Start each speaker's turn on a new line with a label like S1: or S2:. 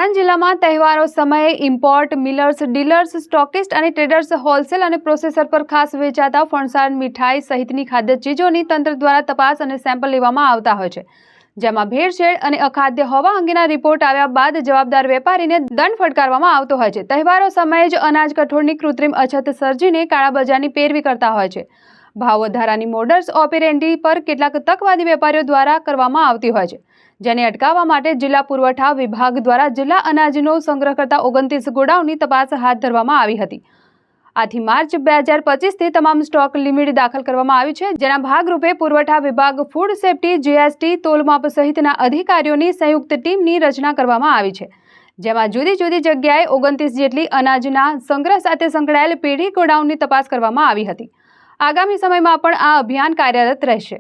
S1: આણંદ જિલ્લામાં તહેવારો સમયે ઇમ્પોર્ટ, મિલર્સ, ડીલર્સ, સ્ટોકિસ્ટ અને ટ્રેડર્સ હોલસેલ અને પ્રોસેસર પર ખાસ વેચાતા ફરસાણ, મીઠાઈ સહિતની ખાદ્ય ચીજોની તંત્ર દ્વારા તપાસ અને સેમ્પલ લેવામાં આવતા હોય છે, જેમાં ભેળસેળ અને અખાદ્ય હોવા અંગેના રિપોર્ટ આવ્યા બાદ જવાબદાર વેપારીને દંડ ફટકારવામાં આવતો હોય છે। તહેવારો સમયે જ અનાજ કઠોળની કૃત્રિમ અછત સર્જીને કાળાબજારની પેરવી કરતા હોય છે। ભાવ વધારાની મોડર્સ ઓપરેન્ડી પર કેટલાક તકવાદી વેપારીઓ દ્વારા કરવામાં આવતી હોય છે, જેને અટકાવવા માટે જિલ્લા પુરવઠા વિભાગ દ્વારા જિલ્લા અનાજનો સંગ્રહ કરતા 29 ગોડાઉનની તપાસ હાથ ધરવામાં આવી હતી। આથી માર્ચ 2025થી તમામ સ્ટોક લિમિટ દાખલ કરવામાં આવી છે, જેના ભાગરૂપે પુરવઠા વિભાગ, ફૂડ સેફ્ટી, જીએસટી, તોલમાપ સહિતના અધિકારીઓની સંયુક્ત ટીમની રચના કરવામાં આવી છે, જેમાં જુદી જુદી જગ્યાએ 29 જેટલી અનાજના સંગ્રહ સાથે સંકળાયેલ પેઢી ગોડાઉનની તપાસ કરવામાં આવી હતી। આગામી સમયમાં પણ આ અભિયાન કાર્યરત રહેશે।